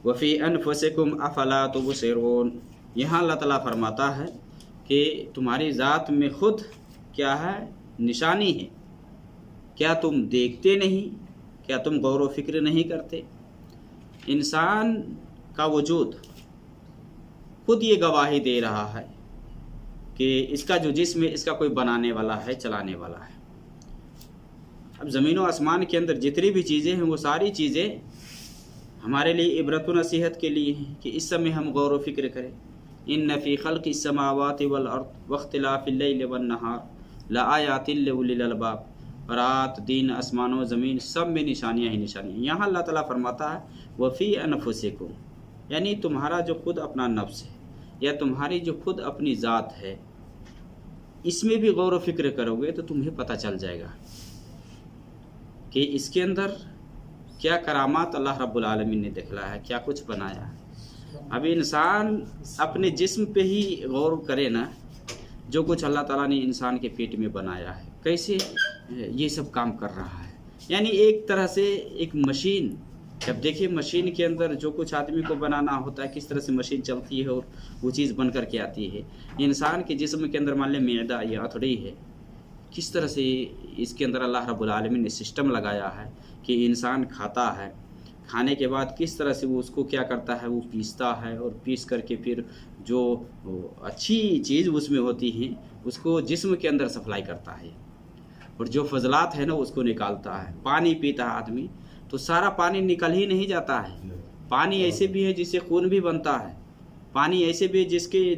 वफ़ी अनफुसिकुम अफला तुबसिरून। यहाँ अल्लाह ताला फरमाता है कि तुम्हारी ज़ात में ख़ुद क्या है, निशानी है, क्या तुम देखते नहीं, क्या तुम गौर व फिक्र नहीं करते। इंसान का वजूद खुद ये गवाही दे रहा है कि इसका जो जिस्म है इसका कोई बनाने वाला है, चलाने वाला है। अब ज़मीन व आसमान के अंदर जितनी भी चीज़ें हैं वो सारी चीज़ें हमारे लिए इबरत व नसीहत के लिए हैं कि इस समय हम गौर व फिक्र करें। इन्न फ़ी ख़ल्क़िस समावाति वल अर्द वख्तिलाफ़िल लैलि वन नहार लआयातिल लिउलिल अलबाब। रात दिन आसमानों ज़मीन सब में निशानियाँ ही निशानियाँ। यहाँ अल्लाह ताला फरमाता है वफ़ी अनफुसिकुम, यानी तुम्हारा जो खुद अपना नफ्स है या तुम्हारी जो खुद अपनी ज़ात है, इसमें भी गौर व फिक्र करोगे तो तुम्हें पता चल जाएगा कि इसके अंदर क्या करामात अल्लाह रब्बुल आलमीन ने दिखलाया है, क्या कुछ बनाया है। अब इंसान अपने जिस्म पे ही गौर करे ना, जो कुछ अल्लाह ताला ने इंसान के पेट में बनाया है, कैसे ये सब काम कर रहा है। यानी एक तरह से एक मशीन, जब देखिए मशीन के अंदर जो कुछ आदमी को बनाना होता है, किस तरह से मशीन चलती है और वो चीज़ बन कर के आती है। इंसान के जिस्म के अंदर मान लें मैदा या अथड़ी है, किस तरह से इसके अंदर अल्लाह रब्बुल आलमीन ने सिस्टम लगाया है कि इंसान खाता है, खाने के बाद किस तरह से वो उसको क्या करता है, वो पीसता है और पीस करके फिर जो अच्छी चीज़ उसमें होती है उसको जिस्म के अंदर सप्लाई करता है और जो फजलात है ना उसको निकालता है। पानी पीता है आदमी तो सारा पानी निकल ही नहीं जाता है। पानी ऐसे भी है जिससे खून भी बनता है, पानी ऐसे भी है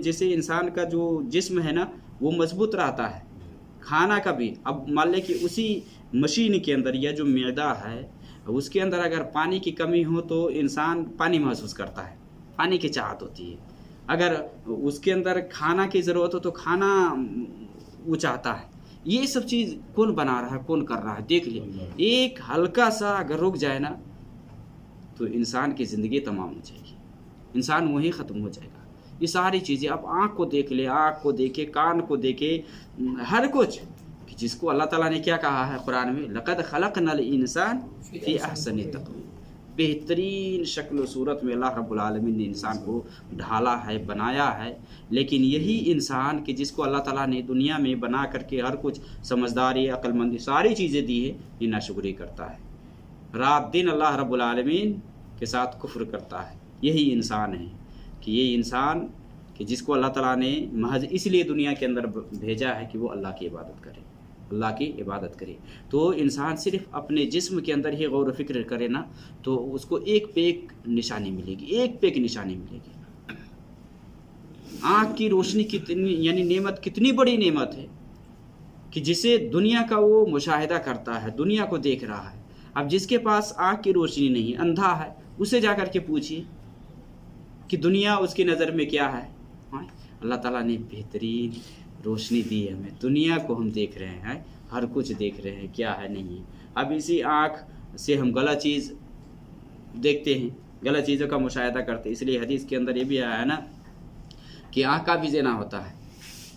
जिससे इंसान का जो जिस्म है ना वो मजबूत रहता है। खाना का भी, अब मान लें कि उसी मशीन के अंदर या जो मैदा है उसके अंदर अगर पानी की कमी हो तो इंसान पानी महसूस करता है, पानी की चाहत होती है। अगर उसके अंदर खाना की ज़रूरत हो तो खाना वो चाहता है। ये सब चीज़ कौन बना रहा है, कौन कर रहा है, देख ले। एक हल्का सा अगर रुक जाए ना तो इंसान की ज़िंदगी तमाम हो जाएगी, इंसान वहीं ख़त्म हो जाएगा। ये सारी चीज़ें आप आँख को देख ले, आँख को देखे, कान को देखे, हर कुछ कि जिसको अल्लाह ताला ने क्या कहा है कुरान में, लक़द ख़लक़नल इंसान फ़ी अहसनि तक़वीम। बेहतरीन शक्ल सूरत में अल्लाह रब्बुल आलमीन ने इंसान को ढाला है, बनाया है। लेकिन यही इंसान कि जिसको अल्लाह ताला ने दुनिया में बना करके हर कुछ समझदारी, अक्लमंदी सारी चीज़ें दी है, ये नाशुक्री करता है, रात दिन अल्लाह रब्बुल आलमीन के साथ कुफ्र करता है। यही इंसान है कि ये इंसान कि जिसको अल्लाह ताला ने महज इसलिए दुनिया के अंदर भेजा है कि वो अल्लाह की इबादत करे, अल्लाह की इबादत करे। तो इंसान सिर्फ अपने जिस्म के अंदर ही गौर व फिक्र करे ना तो उसको एक पे एक निशानी मिलेगी, एक पे एक निशानी मिलेगी। आँख की रोशनी कितनी, यानी नेमत कितनी बड़ी नेमत है कि जिसे दुनिया का वो मुशाहिदा करता है, दुनिया को देख रहा है। अब जिसके पास आँख की रोशनी नहीं, अंधा है, उसे जा कर के पूछिए कि दुनिया उसकी नज़र में क्या है। हाँ, अल्लाह ताला ने बेहतरीन रोशनी दी है हमें, दुनिया को हम देख रहे हैं, हर कुछ देख रहे हैं, क्या है नहीं है। अब इसी आँख से हम गलत चीज़ देखते हैं, गलत चीज़ों का मुशाहिदा करते हैं। इसलिए हदीस के अंदर ये भी आया है ना कि आँख का भी ज़िना होता है,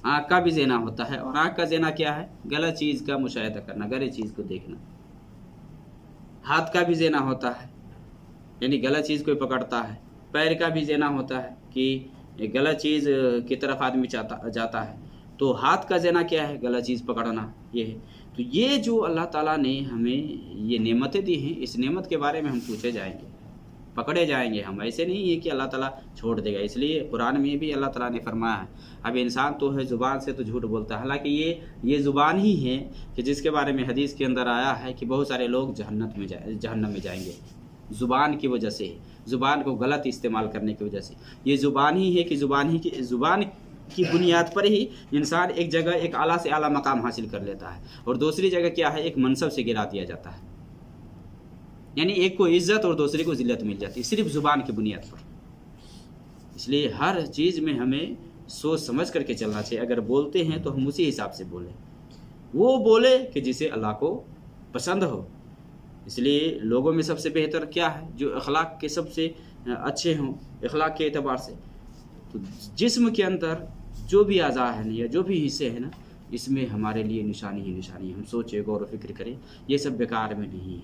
आँख का भी ज़िना होता है। और आँख का ज़िना क्या है? गलत चीज़ का मुशाहिदा करना, गलत चीज़ को देखना। हाथ का भी ज़िना होता है, यानी गलत चीज़ कोई पकड़ता है। पैर का भी ज़िना होता है कि गलत चीज़ की तरफ आदमी जाता है। तो हाथ का ज़िना क्या है? गलत चीज़ पकड़ना, ये है। तो ये जो अल्लाह ताला ने हमें ये नेमतें दी हैं, इस नेमत के बारे में हम पूछे जाएंगे, पकड़े जाएंगे हम। ऐसे नहीं है कि अल्लाह ताला छोड़ देगा। इसलिए कुरान में भी अल्लाह ताला ने फरमाया है, अब इंसान तो है ज़ुबान से तो झूठ बोलता है, हालांकि ये ज़ुबान ही है कि जिसके बारे में हदीस के अंदर आया है कि बहुत सारे लोग जहन्नम में जाएंगे ज़ुबान की वजह से, ज़ुबान को गलत इस्तेमाल करने की वजह से। ये ज़ुबान ही है कि ज़ुबान की बुनियाद पर ही इंसान एक जगह एक आला से आला मकाम हासिल कर लेता है और दूसरी जगह क्या है, एक मनसब से गिरा दिया जाता है। यानी एक को इज़्ज़त और दूसरे को ज़िल्लत मिल जाती है सिर्फ ज़ुबान की बुनियाद पर। इसलिए हर चीज़ में हमें सोच समझ करके चलना चाहिए। अगर बोलते हैं तो हम उसी हिसाब से बोलें, वो बोले कि जिसे अल्लाह को पसंद हो। इसलिए लोगों में सबसे बेहतर क्या है? जो अखलाक के सबसे अच्छे हों, अखलाक के एतबार से। तो जिस्म के अंदर जो भी अज़ा है ना या जो भी हिस्से हैं ना, इसमें हमारे लिए निशानी ही निशानी है। हम सोचें, गौर व फिक्र करें, ये सब बेकार में नहीं है।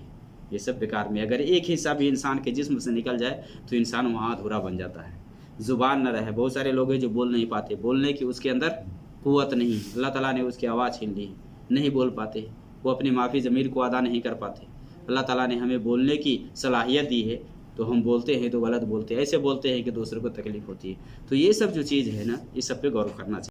یہ سب بیکار میں. اگر ایک حصہ بھی انسان کے جسم سے نکل جائے تو انسان وہاں ادھورا بن جاتا ہے. زبان نہ رہے. بہت سارے لوگ ہیں جو بول نہیں پاتے، بولنے کی اس کے اندر قوت نہیں، اللہ تعالیٰ نے اس کی آواز چھین لی، نہیں بول پاتے، وہ اپنی معافی ضمیر کو ادا نہیں کر پاتے. اللہ تعالیٰ نے ہمیں بولنے کی صلاحیت دی ہے تو ہم بولتے ہیں تو غلط بولتے ہیں، ایسے بولتے ہیں کہ دوسروں کو تکلیف ہوتی ہے. تو یہ سب جو چیز ہے نا، اس سب پہ غور کرنا چاہیے.